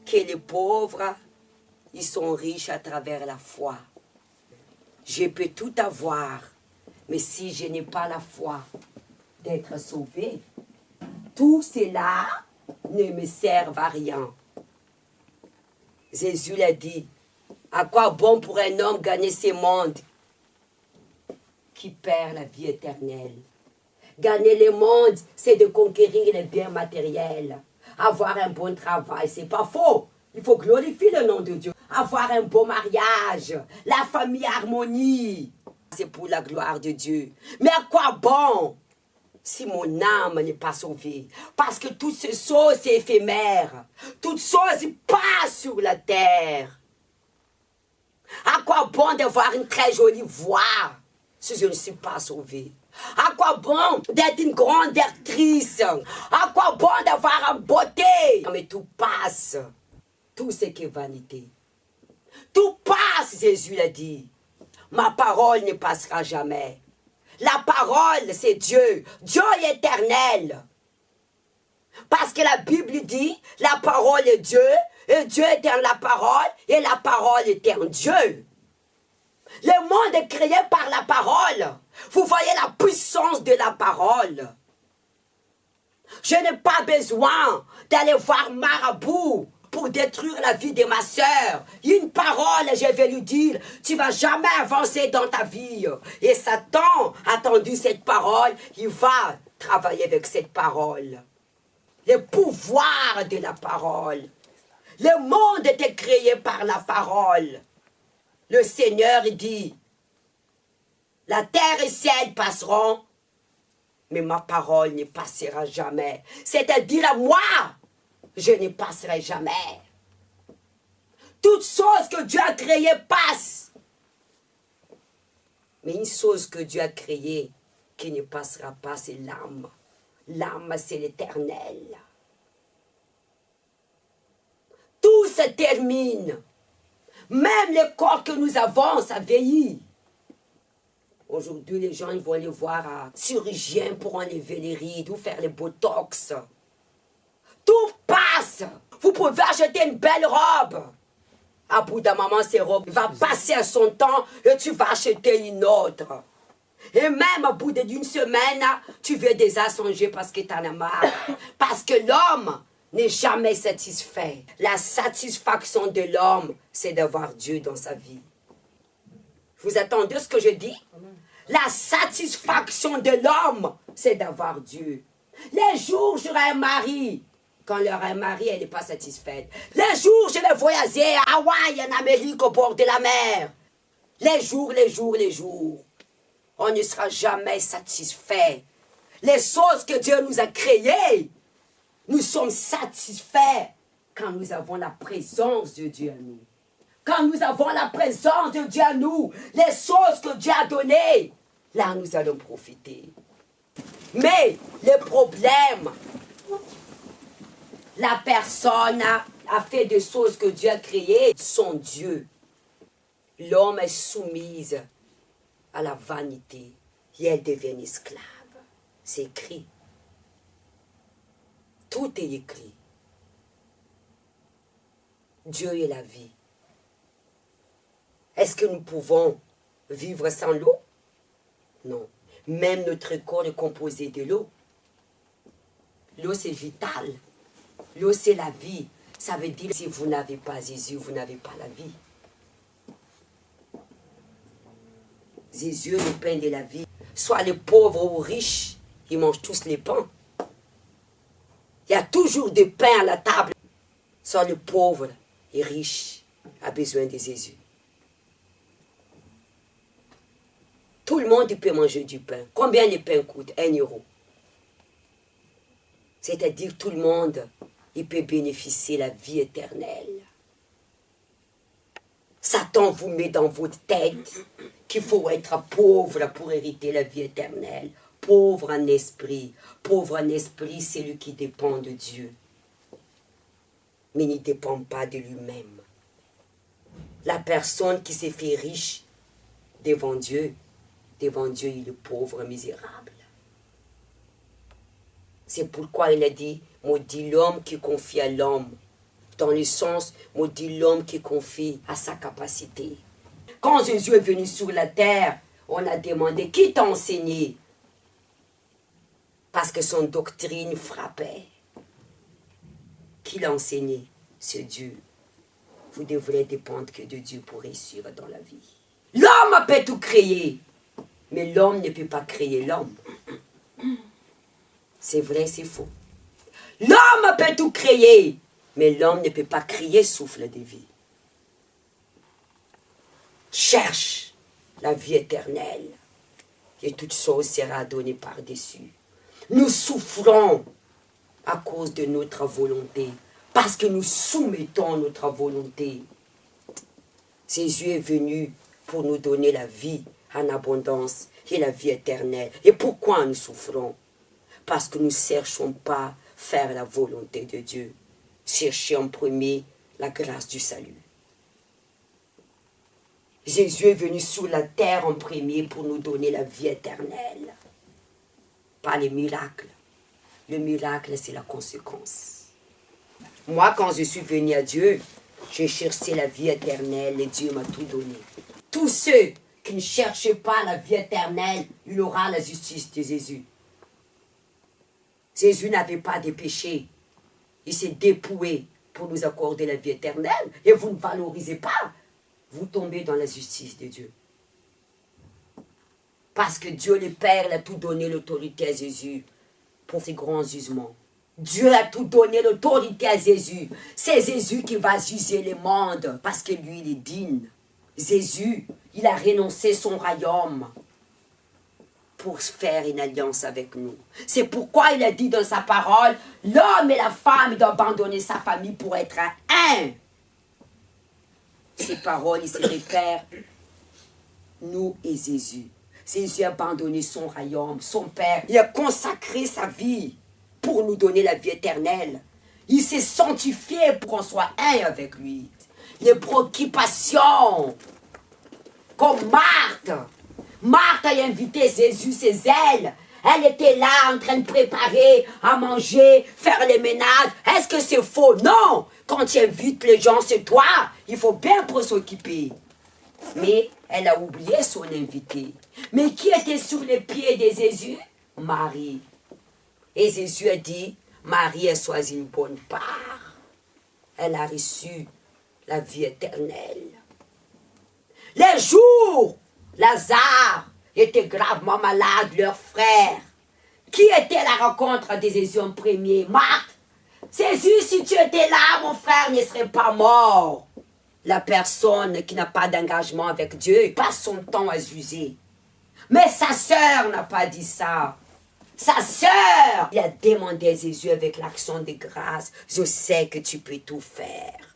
que les pauvres, ils sont riches à travers la foi. Je peux tout avoir, mais si je n'ai pas la foi d'être sauvé, tout cela ne me sert à rien. Jésus l'a dit, à quoi bon pour un homme gagner ce monde qui perd la vie éternelle? Gagner le monde, c'est de conquérir les biens matériels. Avoir un bon travail, c'est pas faux. Il faut glorifier le nom de Dieu. Avoir un beau mariage, la famille harmonie, c'est pour la gloire de Dieu. Mais à quoi bon si mon âme n'est pas sauvée? Parce que toutes ces choses, c'est éphémère. Toutes choses passent sur la terre. À quoi bon d'avoir une très jolie voix si je ne suis pas sauvé? À quoi bon d'être une grande actrice? À quoi bon d'avoir une beauté? Mais tout passe. Tout ce qui est vanité. Tout passe, Jésus l'a dit. Ma parole ne passera jamais. La parole, c'est Dieu. Dieu est éternel. Parce que la Bible dit, la parole est Dieu, et Dieu est en la parole, et la parole est en Dieu. Le monde est créé par la parole. Vous voyez la puissance de la parole. Je n'ai pas besoin d'aller voir marabout pour détruire la vie de ma soeur. Une parole, je vais lui dire, tu ne vas jamais avancer dans ta vie. Et Satan a entendu cette parole, il va travailler avec cette parole. Le pouvoir de la parole. Le monde était créé par la parole. Le Seigneur dit, la terre et ciel passeront, mais ma parole ne passera jamais. C'est-à-dire à moi, je ne passerai jamais. Toutes choses que Dieu a créées passent. Mais une chose que Dieu a créée qui ne passera pas, c'est l'âme. L'âme, c'est l'éternel. Tout se termine. Même le corps que nous avons, ça vieillit. Aujourd'hui, les gens ils vont aller voir un chirurgien pour enlever les rides ou faire les botox. Tout passe. Vous pouvez acheter une belle robe. À bout d'un moment, cette robe va passer à son temps et tu vas acheter une autre. Et même au bout d'une semaine, tu veux déjà songer parce que tu en as marre. Parce que l'homme n'est jamais satisfait. La satisfaction de l'homme, c'est d'avoir Dieu dans sa vie. Vous attendez ce que je dis? La satisfaction de l'homme, c'est d'avoir Dieu. Les jours où j'aurai un mari, quand j'aurai un mari, elle n'est pas satisfaite. Les jours où je vais voyager à Hawaï, en Amérique, au bord de la mer. Les jours, on ne sera jamais satisfait. Les choses que Dieu nous a créées, nous sommes satisfaits quand nous avons la présence de Dieu à nous. Quand nous avons la présence de Dieu à nous, les choses que Dieu a données, là nous allons profiter. Mais le problème, la personne a fait des choses que Dieu a créées, son Dieu. L'homme est soumise à la vanité et elle devient esclave. C'est écrit. Tout est écrit. Dieu est la vie. Est-ce que nous pouvons vivre sans l'eau? Non. Même notre corps est composé de l'eau. L'eau, c'est vital. L'eau, c'est la vie. Ça veut dire que si vous n'avez pas Jésus, vous n'avez pas la vie. Jésus est le pain de la vie. Soit les pauvres ou riches, ils mangent tous les pains. Il y a toujours du pain à la table. Soit le pauvre et riche a besoin de Jésus. Tout le monde peut manger du pain. Combien le pain coûte? 1 euro. C'est-à-dire tout le monde, il peut bénéficier de la vie éternelle. Satan vous met dans votre tête qu'il faut être pauvre pour hériter la vie éternelle. Pauvre en esprit. Pauvre en esprit, c'est lui qui dépend de Dieu. Mais il ne dépend pas de lui-même. La personne qui s'est fait riche devant Dieu, il est pauvre, misérable. C'est pourquoi il a dit, maudit l'homme qui confie à l'homme dans le sens, maudit l'homme qui confie à sa capacité. Quand Jésus est venu sur la terre, on a demandé, qui t'a enseigné? Parce que son doctrine frappait. Qui l'a enseigné? C'est Dieu. Vous devrez dépendre que de Dieu pour réussir dans la vie. L'homme peut tout créer, mais l'homme ne peut pas créer l'homme. C'est vrai, c'est faux. L'homme peut tout créer, mais l'homme ne peut pas créer souffle de vie. Cherche la vie éternelle et toute chose sera donnée par-dessus. Nous souffrons à cause de notre volonté, parce que nous soumettons notre volonté. Jésus est venu pour nous donner la vie en abondance et la vie éternelle. Et pourquoi nous souffrons? Parce que nous ne cherchons pas à faire la volonté de Dieu. Chercher en premier la grâce du salut. Jésus est venu sur la terre en premier pour nous donner la vie éternelle. Pas les miracles. Le miracle, c'est la conséquence. Moi, quand je suis venu à Dieu, j'ai cherché la vie éternelle et Dieu m'a tout donné. Tous ceux qui ne cherchent pas la vie éternelle, il aura la justice de Jésus. Jésus n'avait pas de péché. Il s'est dépouillé pour nous accorder la vie éternelle et vous ne valorisez pas. Vous tombez dans la justice de Dieu. Parce que Dieu le Père a tout donné l'autorité à Jésus pour ses grands jugements. Dieu a tout donné l'autorité à Jésus. C'est Jésus qui va juger le monde parce que lui, il est digne. Jésus, il a renoncé son royaume pour faire une alliance avec nous. C'est pourquoi il a dit dans sa parole, l'homme et la femme doivent abandonner sa famille pour être un. Ces paroles, il se réfère nous et Jésus. Jésus a abandonné son royaume, son Père. Il a consacré sa vie pour nous donner la vie éternelle. Il s'est sanctifié pour qu'on soit un avec lui. Les préoccupations, comme Marthe. Marthe a invité Jésus chez elle. Elle était là en train de préparer à manger, faire les ménages. Est-ce que c'est faux? Non! Quand tu invites les gens chez toi, il faut bien pour s'occuper. Mais elle a oublié son invité. Mais qui était sur les pieds de Jésus? Marie. Et Jésus a dit, Marie a choisi une bonne part. Elle a reçu la vie éternelle. Les jours, Lazare était gravement malade, leur frère. Qui était à la rencontre de Jésus en premier? Marthe. Jésus, si tu étais là, mon frère ne serait pas mort. La personne qui n'a pas d'engagement avec Dieu passe son temps à juger. Mais sa sœur n'a pas dit ça. Sa sœur, il a demandé à Jésus avec l'action de grâce, je sais que tu peux tout faire.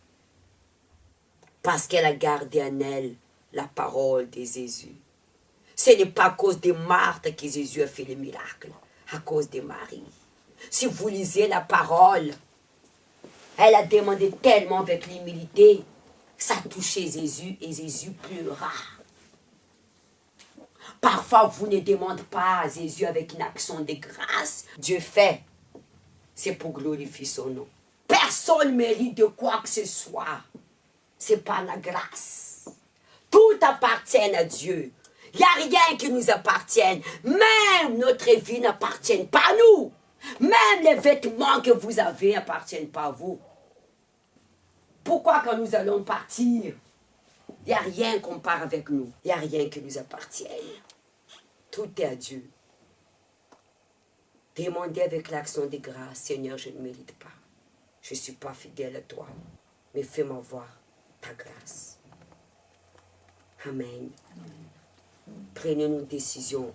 Parce qu'elle a gardé en elle la parole de Jésus. Ce n'est pas à cause de Marthe que Jésus a fait le miracle, à cause de Marie. Si vous lisez la parole, elle a demandé tellement avec l'humilité, ça a touché Jésus et Jésus pleura. Parfois, vous ne demandez pas à Jésus avec une action de grâce. Dieu fait. C'est pour glorifier son nom. Personne ne mérite de quoi que ce soit. C'est pas la grâce. Tout appartient à Dieu. Il n'y a rien qui nous appartienne. Même notre vie n'appartient pas à nous. Même les vêtements que vous avez n'appartiennent pas à vous. Pourquoi quand nous allons partir, il n'y a rien qu'on part avec nous. Il n'y a rien qui nous appartienne. Tout est à Dieu. Demandez avec l'action de grâce, Seigneur, je ne mérite pas. Je ne suis pas fidèle à toi. Mais fais-moi voir ta grâce. Amen. Prenons une décision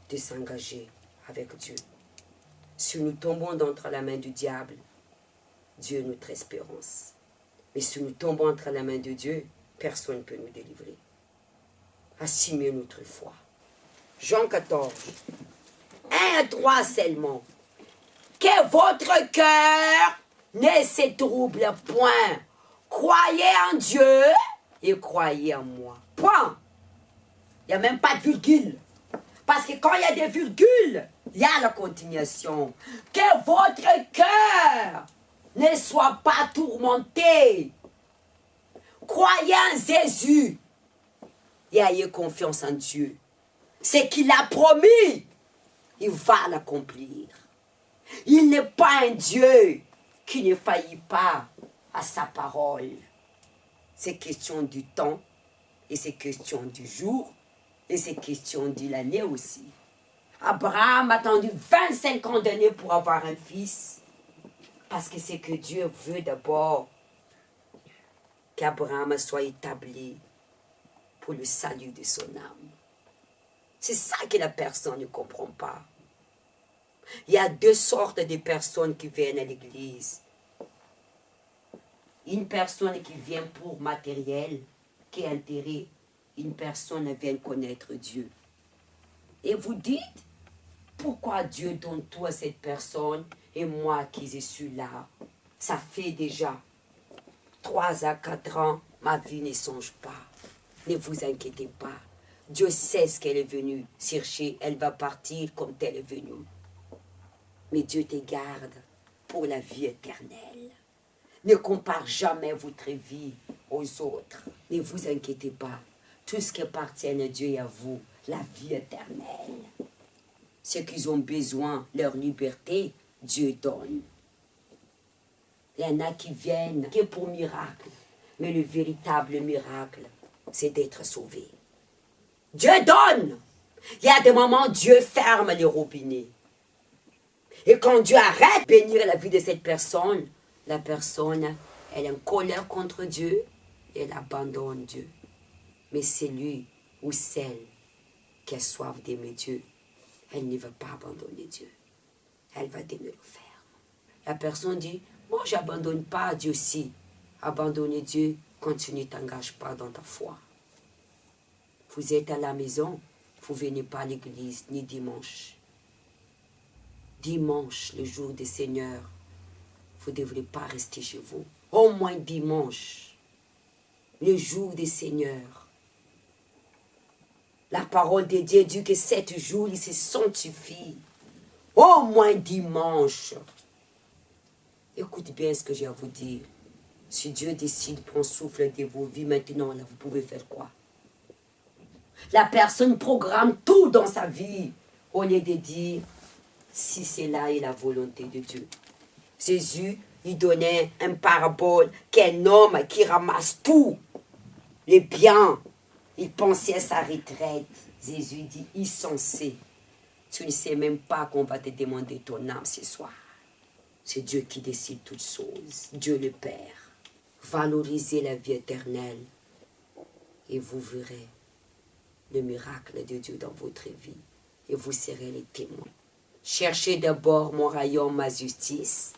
de s'engager avec Dieu. Si nous tombons entre la main du diable, Dieu est notre espérance. Mais si nous tombons entre la main de Dieu, personne ne peut nous délivrer. Assumez notre foi. Jean 14, 1 à 3 seulement. Que votre cœur ne se trouble point. Croyez en Dieu et croyez en moi. Point. Il n'y a même pas de virgule. Parce que quand il y a des virgules, il y a la continuation. Que votre cœur Ne sois pas tourmenté. Croyez en Jésus et ayez confiance en Dieu. Ce qu'il a promis, il va l'accomplir. Il n'est pas un Dieu qui ne faillit pas à sa parole. C'est question du temps, et c'est question du jour, et c'est question de l'année aussi. Abraham a attendu 25 ans d'années pour avoir un fils, parce que c'est que Dieu veut d'abord qu'Abraham soit établi pour le salut de son âme. C'est ça que la personne ne comprend pas. Il y a deux sortes de personnes qui viennent à l'église. Une personne qui vient pour matériel, qui est intérêt. Une personne vient connaître Dieu. Et vous dites, pourquoi Dieu donne tout à cette personne et moi qui suis là? Ça fait déjà 3 à 4 ans, ma vie ne change pas. Ne vous inquiétez pas. Dieu sait ce qu'elle est venue chercher. Elle va partir comme elle est venue. Mais Dieu te garde pour la vie éternelle. Ne compare jamais votre vie aux autres. Ne vous inquiétez pas. Tout ce qui appartient à Dieu et à vous, la vie éternelle. Ceux qui ont besoin, leur liberté, Dieu donne. Il y en a qui viennent que pour miracle. Mais le véritable miracle, c'est d'être sauvé. Dieu donne. Il y a des moments où Dieu ferme les robinets. Et quand Dieu arrête de bénir la vie de cette personne, la personne, elle est en colère contre Dieu et elle abandonne Dieu. Mais c'est lui ou celle qui a soif d'aimer Dieu, elle ne va pas abandonner Dieu. Elle va demeurer ferme. La personne dit, moi je n'abandonne pas Dieu si. Abandonner Dieu quand tu ne t'engages pas dans ta foi. Vous êtes à la maison, vous ne venez pas à l'église ni dimanche. Dimanche, le jour du Seigneur, vous ne devrez pas rester chez vous. Au moins dimanche, le jour du Seigneur. La parole de Dieu dit que 7 jours, il se sanctifie. Au moins dimanche. Écoutez bien ce que j'ai à vous dire. Si Dieu décide de prendre souffle de vos vies maintenant, là, vous pouvez faire quoi? La personne programme tout dans sa vie au lieu de dire si c'est là est la volonté de Dieu. Jésus, il donnait un parabole qu'un homme qui ramasse tout, les biens, il pensait à sa retraite. Jésus dit, insensé, tu ne sais même pas qu'on va te demander ton âme ce soir. C'est Dieu qui décide toutes choses, Dieu le Père. Valorisez la vie éternelle et vous verrez le miracle de Dieu dans votre vie et vous serez les témoins. Cherchez d'abord mon royaume, ma justice,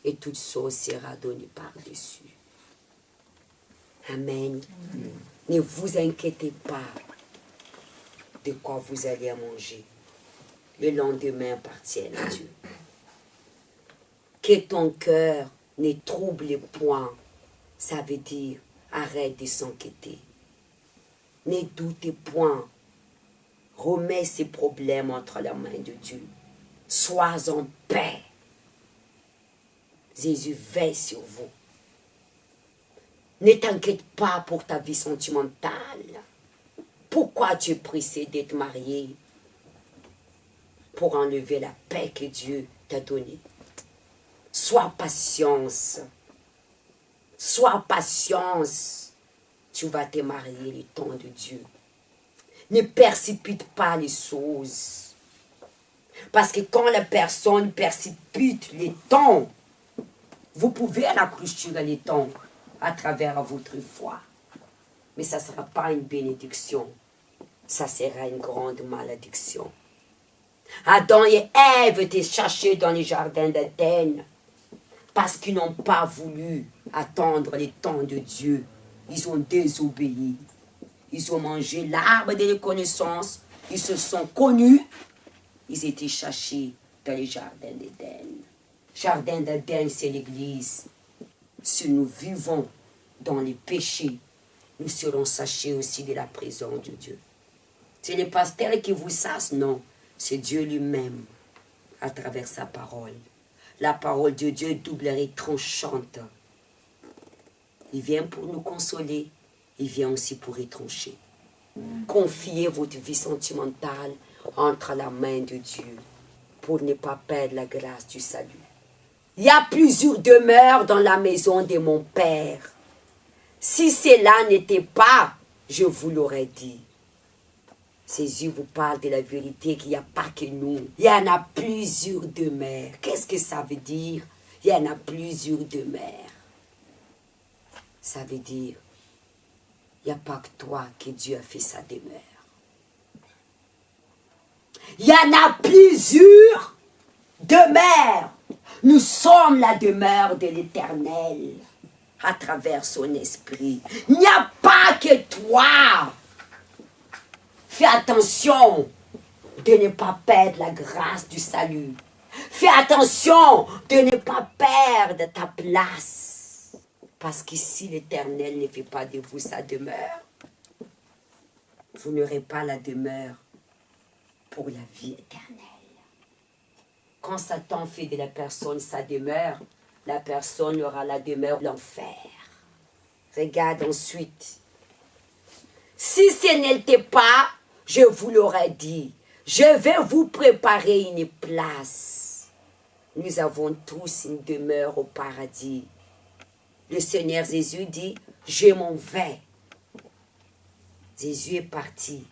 et toute chose sera donnée par-dessus. Amen. Amen. Ne vous inquiétez pas de quoi vous allez manger. Le lendemain appartient à Dieu. Que ton cœur ne trouble point, ça veut dire arrête de s'inquiéter. Ne doutez point. Remets ces problèmes entre la main de Dieu. Sois en paix. Jésus veille sur vous. Ne t'inquiète pas pour ta vie sentimentale. Pourquoi tu es pressé d'être marié? Pour enlever la paix que Dieu t'a donnée. Sois patience. Sois patience. Tu vas te marier le temps de Dieu. Ne précipite pas les choses. Parce que quand la personne précipite les temps, vous pouvez accrocher les temps à travers votre foi. Mais ça ne sera pas une bénédiction. Ça sera une grande malédiction. Adam et Ève étaient cherchés dans les jardins d'Éden parce qu'ils n'ont pas voulu attendre les temps de Dieu. Ils ont désobéi. Ils ont mangé l'arbre de la connaissance. Ils se sont connus. Ils étaient cherchés dans les jardins d'Éden. Jardin d'Éden, c'est l'Église. Si nous vivons dans les péchés, nous serons sachés aussi de la présence de Dieu. C'est les pasteurs qui vous sassent, non. C'est Dieu lui-même, à travers sa parole. La parole de Dieu est double et tranchante. Il vient pour nous consoler, il vient aussi pour étrancher. Confiez votre vie sentimentale entre la main de Dieu pour ne pas perdre la grâce du salut. Il y a plusieurs demeures dans la maison de mon Père. Si cela n'était pas, je vous l'aurais dit. Jésus vous parle de la vérité qu'il n'y a pas que nous. Il y en a plusieurs demeures. Qu'est-ce que ça veut dire? Il y en a plusieurs demeures. Ça veut dire, il n'y a pas que toi que Dieu a fait sa demeure. Il y en a plusieurs demeures. Nous sommes la demeure de l'Éternel à travers son esprit. Il n'y a pas que toi. Fais attention de ne pas perdre la grâce du salut. Fais attention de ne pas perdre ta place. Parce que si l'Éternel ne fait pas de vous sa demeure, vous n'aurez pas la demeure pour la vie éternelle. Quand Satan fait de la personne sa demeure, la personne aura la demeure de l'enfer. Regarde ensuite. Si ce n'était pas, je vous l'aurais dit, je vais vous préparer une place. Nous avons tous une demeure au paradis. Le Seigneur Jésus dit, je m'en vais. Jésus est parti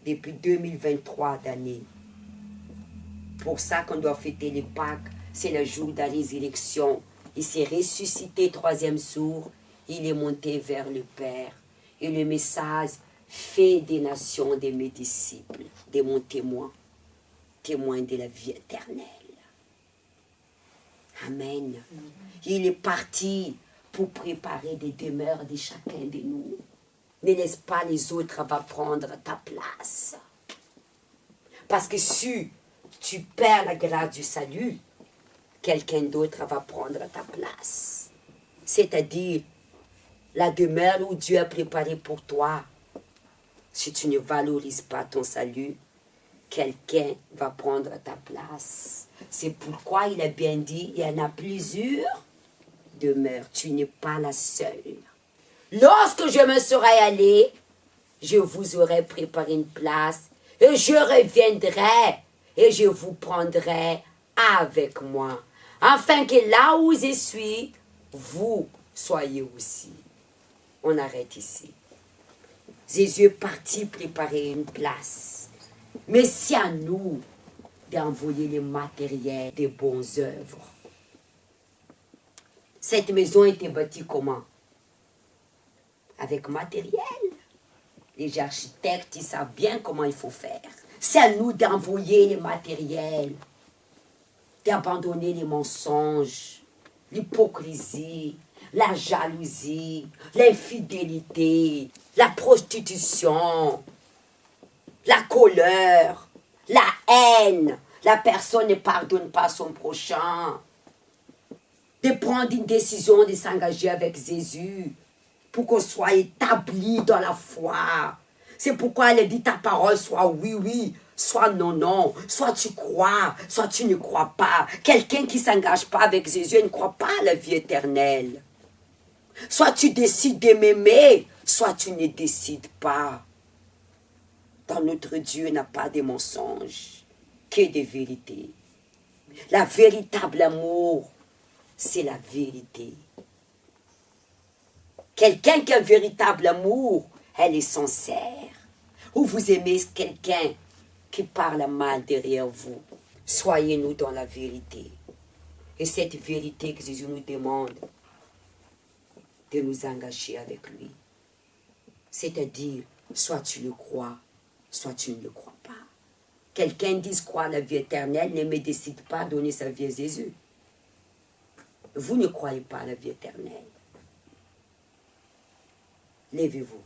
depuis 2023 d'années. Pour ça qu'on doit fêter les Pâques, c'est le jour de la résurrection. Il s'est ressuscité troisième jour, il est monté vers le Père. Et le message, fait des nations de mes disciples, de mon témoin, témoin de la vie éternelle. Amen. Il est parti pour préparer des demeures de chacun de nous. Ne laisse pas les autres va prendre ta place. Parce que si tu perds la grâce du salut, quelqu'un d'autre va prendre ta place. C'est-à-dire, la demeure où Dieu a préparé pour toi, si tu ne valorises pas ton salut, quelqu'un va prendre ta place. C'est pourquoi il a bien dit, il y en a plusieurs demeures. Tu n'es pas la seule. Lorsque je me serai allé, je vous aurai préparé une place et je reviendrai et je vous prendrai avec moi, afin que là où je suis, vous soyez aussi. On arrête ici. Jésus est parti préparer une place. Mais c'est à nous d'envoyer les matériels des bonnes œuvres. Cette maison a été bâtie comment? Avec matériel. Les architectes, ils savent bien comment il faut faire. C'est à nous d'envoyer les matériels, d'abandonner les mensonges, l'hypocrisie, la jalousie, l'infidélité, la prostitution, la colère, la haine. La personne ne pardonne pas son prochain. De prendre une décision de s'engager avec Jésus pour qu'on soit établi dans la foi. C'est pourquoi elle dit ta parole soit oui, oui, soit non, non. Soit tu crois, soit tu ne crois pas. Quelqu'un qui ne s'engage pas avec Jésus ne croit pas à la vie éternelle. Soit tu décides de m'aimer, soit tu ne décides pas. Dans notre Dieu n'a pas de mensonges, que de vérité. La véritable amour, c'est la vérité. Quelqu'un qui a un véritable amour, elle est sincère. Ou vous aimez quelqu'un qui parle mal derrière vous. Soyez-nous dans la vérité. Et cette vérité que Jésus nous demande de nous engager avec lui. C'est-à-dire, soit tu le crois, soit tu ne le crois pas. Quelqu'un dit croire à la vie éternelle, ne me décide pas à donner sa vie à Jésus. Vous ne croyez pas à la vie éternelle. Levez-vous.